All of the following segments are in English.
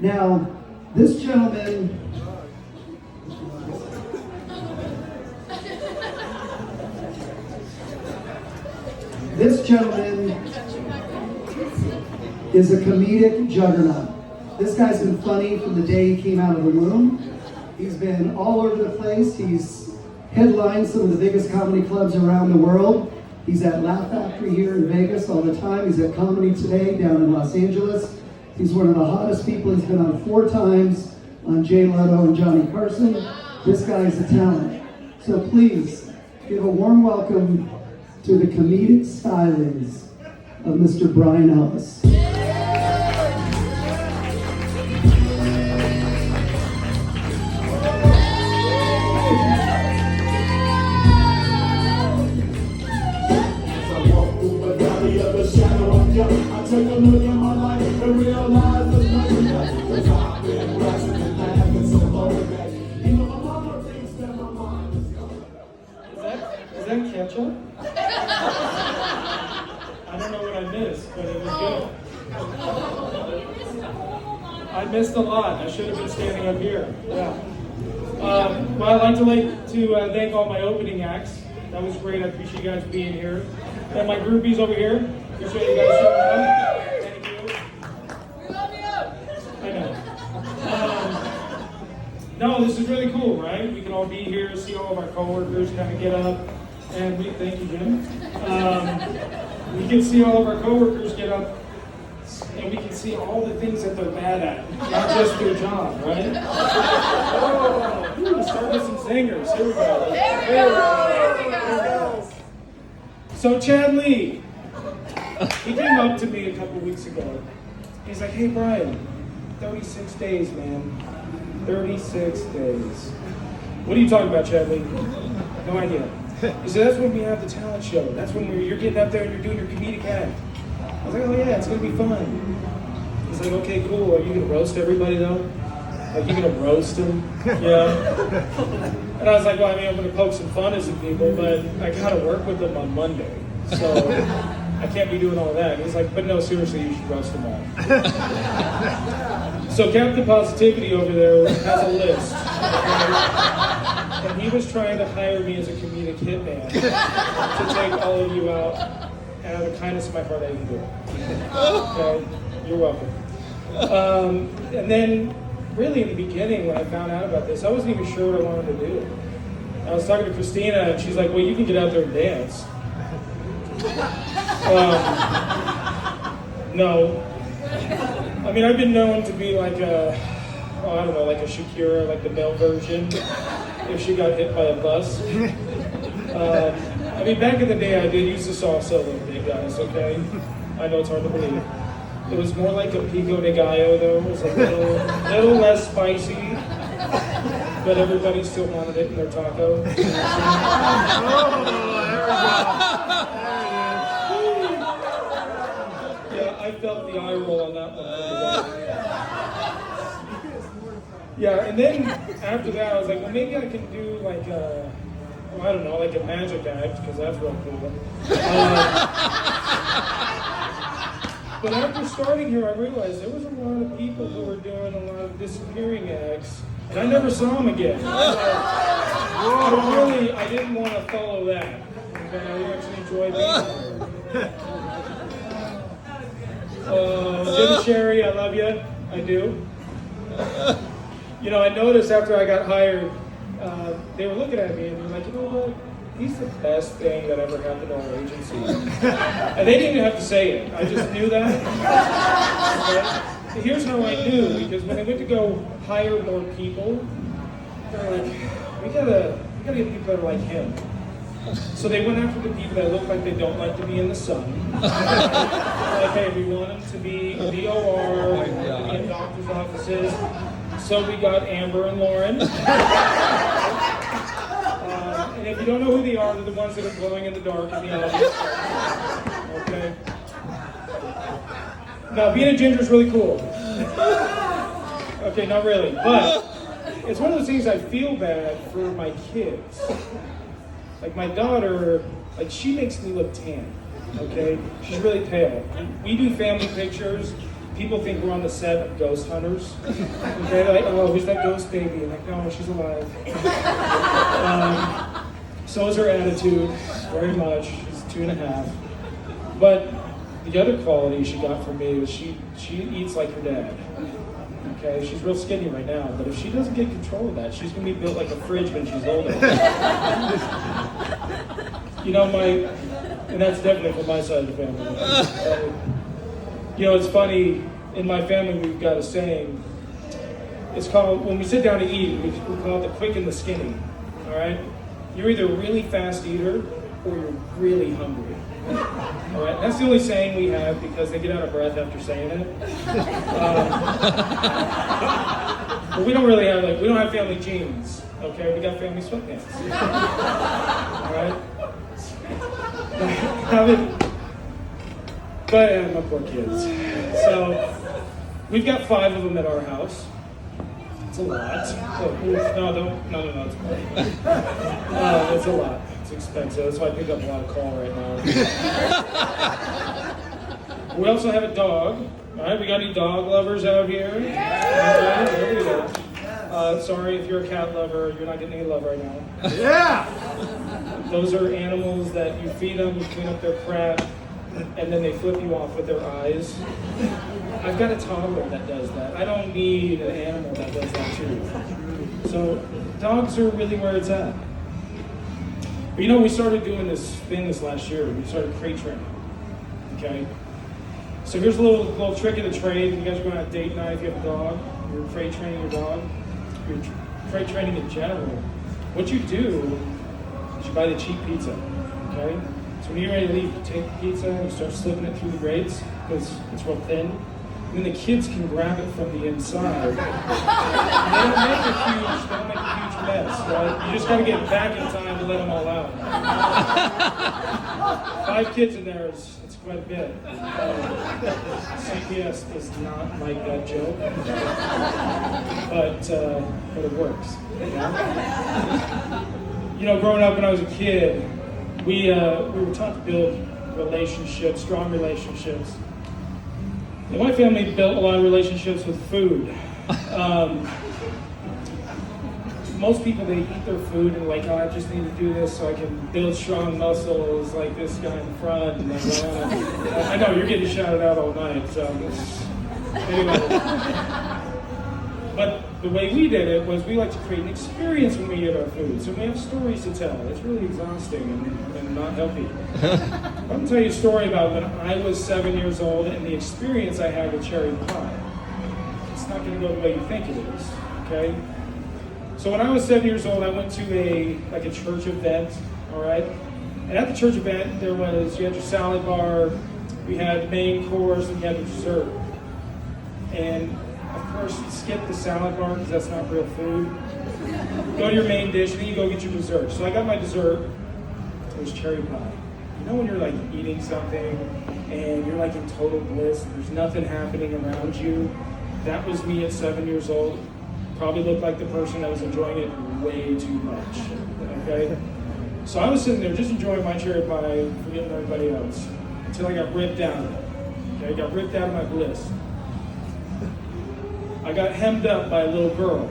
Now, this gentleman, is a comedic juggernaut. This guy's been funny from the day he came out of the womb. He's been all over the place. He's headlined some of the biggest comedy clubs around the world. He's at Laugh Factory here in Vegas all the time. He's at Comedy Today down in Los Angeles. He's one of the hottest people. He's been on 4 times on Jay Leno and Johnny Carson. This guy is a talent. So please give a warm welcome to the comedic stylings of Mr. Brian Ellis. I take a look at my life and realize there's nothing left. Cause I've been rising and laughing so long that even my mama thinks that my mind is gone. Is that ketchup? I don't know what I missed, but it was good. I missed a lot. I should have been standing up here. Yeah. Well, I'd like to thank all my opening acts. That was great. I appreciate you guys being here. And my groupies over here. Appreciate you guys showing up. Thank you. We love you. I know. No, this is really cool, right? We can all be here, see all of our coworkers kind of get up, and thank you, Jim. We can see all of our coworkers get up, and we can see all the things that they're bad at, not just their job, right? Oh, ooh, start with some singers. Here we go. There we go. So Chad Lee, he came up to me a couple weeks ago. He's like, hey Brian, 36 days, man. 36 days. What are you talking about, Chad Lee? No idea. He said, that's when we have the talent show. That's when you're getting up there and you're doing your comedic act. I was like, oh yeah, it's gonna be fun. He's like, okay, cool. Are you gonna roast everybody though? Like, you gonna roast them? Yeah. And I was like, well, I mean, I'm gonna poke some fun at some people, but I gotta work with them on Monday. So I can't be doing all that. He's like, but no, seriously, you should roast them all. So Captain Positivity over there has a list. And he was trying to hire me as a comedic hitman to take all of you out. And out of the kindness of my heart, I can do it. Okay? You're welcome. And then, really in the beginning, when I found out about this, I wasn't even sure what I wanted to do. I was talking to Christina, and she's like, well, you can get out there and dance. No. I mean, I've been known to be like I don't know, like a Shakira, like the male version, if she got hit by a bus. I mean, back in the day, I did use the soft solo, big guys, okay? I know it's hard to believe. It was more like a pico de gallo, though. It was a little less spicy, but everybody still wanted it in their taco. Oh, there we go. Yeah, I felt the eye roll on that one. Yeah, and then after that, I was like, well, maybe I can do like a, I don't know, like a magic act, because that's real cool. But after starting here, I realized there was a lot of people who were doing a lot of disappearing acts, and I never saw them again. So, I didn't want to follow that. Okay, I actually enjoyed being Jim Sherry, I love you. I do. You know, I noticed after I got hired, they were looking at me and they're like, you know what? He's the best thing that ever happened to our agency. And they didn't even have to say it. I just knew that. Okay? Here's how I knew, because when they went to go hire more people, they're like, we gotta get people that are like him. So they went after the people that look like they don't like to be in the sun. Like, hey, we want them to be in the OR, in doctor's offices. So we got Amber and Lauren. And if you don't know who they are, they're the ones that are glowing in the dark in the audience. Okay? Now, being a ginger is really cool. Okay, not really. But it's one of those things I feel bad for my kids. Like my daughter, like she makes me look tan. Okay? She's really pale. We do family pictures, people think we're on the set of Ghost Hunters. Okay, they're like, oh, who's that ghost baby? And like, no, she's alive. So is her attitude, very much. She's 2.5. But the other quality she got from me is she eats like her dad. Okay, she's real skinny right now, but if she doesn't get control of that, she's gonna be built like a fridge when she's older. You know, and that's definitely from my side of the family. You know, it's funny, in my family we've got a saying, it's called, when we sit down to eat, we call it the quick and the skinny, all right? You're either a really fast eater or you're really hungry. All right, that's the only saying we have because they get out of breath after saying it. But we don't really have, we don't have family genes, okay? We got family sweatpants. All right? But yeah, my poor kids. So, we've got 5 of them at our house. It's a lot. Oh, no, it's more. It's a lot. It's expensive. That's why I pick up a lot of call right now. We also have a dog. All right, we got any dog lovers out here? Okay, there we go. Sorry if you're a cat lover, you're not getting any love right now. Yeah! Those are animals that you feed them, you clean up their crap, and then they flip you off with their eyes. I've got a toddler that does that. I don't need an animal that does that too. So dogs are really where it's at. But you know, we started doing this thing this last year. We started crate training. Okay? So here's a little trick of the trade. You guys are going on a date night if you have a dog. You're crate training your dog. You're crate training in general. What you do is you buy the cheap pizza. Okay? So when you're ready to leave, you take the pizza and you start slipping it through the grates because it's real thin. And then the kids can grab it from the inside. And they don't make a huge mess, right? You just gotta get back in time to let them all out. 5 kids in there is quite a bit. CPS does not like that joke, but it works. You know, growing up when I was a kid, we were taught to build relationships, strong relationships. And my family built a lot of relationships with food. Most people, they eat their food and like, oh, I just need to do this so I can build strong muscles like this guy in the front. And I know you're getting shouted out all night, so anyway. But the way we did it was we like to create an experience when we eat our food. So we have stories to tell. It's really exhausting and not healthy. I'm going to tell you a story about when I was 7 years old and the experience I had with cherry pie. It's not going to go the way you think it is, okay? So when I was 7 years old, I went to a church event, all right? And at the church event, you had your salad bar, we had main course, and you had the dessert. And of course, you skip the salad bar because that's not real food. Go to your main dish, and then you go get your dessert. So I got my dessert. It was cherry pie. You know when you're like eating something and you're like in total bliss, and there's nothing happening around you? That was me at 7 years old. Probably looked like the person that was enjoying it way too much. Okay? So I was sitting there just enjoying my cherry pie, forgetting everybody else, until I got ripped out of it. Okay, I got ripped out of my bliss. I got hemmed up by a little girl.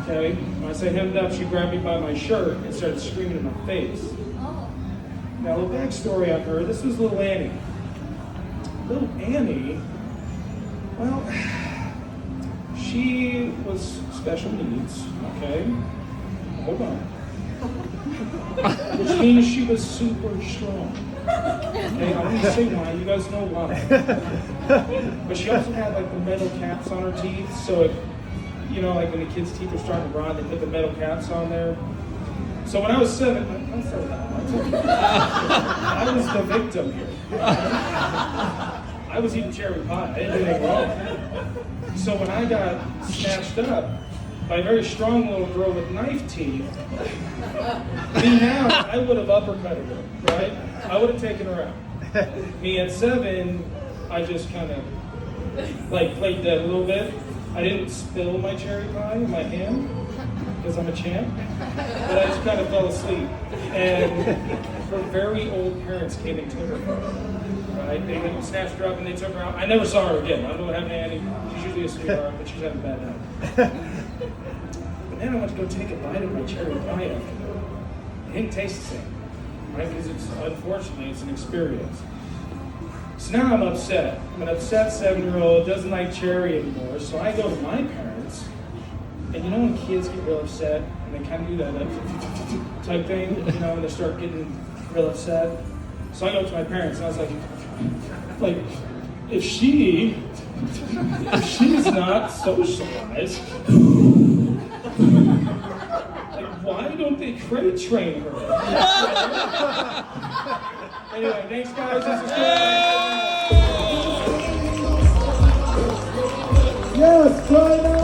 Okay? When I say hemmed up, she grabbed me by my shirt and started screaming in my face. Now, a little backstory on her. This was little Annie. Little Annie, well, she was special needs, okay? Hold on. Which means she was super strong. Okay, I won't say why, you guys know why. But she also had like the metal caps on her teeth, so it, you know, like when the kids' teeth are starting to rot, they put the metal caps on there. So when I was 7, I was the victim here. I was eating cherry pie, I didn't do anything wrong. So when I got snatched up by a very strong little girl with knife teeth, me now, I would have uppercutted her, right? I would have taken her out. Me at 7, I just kind of like played dead a little bit. I didn't spill my cherry pie in my hand. because I'm a champ, but I just kind of fell asleep. And her very old parents came and took her. Right? They went and snatched her up and they took her out. I never saw her again. I don't know what happened to Annie. She's usually a sweetheart, but she's having a bad night. But then I went to go take a bite of my cherry pie after. It didn't taste the same, right? Because unfortunately, it's an experience. So now I'm upset. I'm an upset 7-year-old, doesn't like cherry anymore. So I go to my parents, and you know when kids get real upset, and they kind of do that type thing, you know, and they start getting real upset. So I go to my parents, and I was like, if she's not socialized, like, why don't they crate train her? Anyway, thanks guys. This is Yes, try that.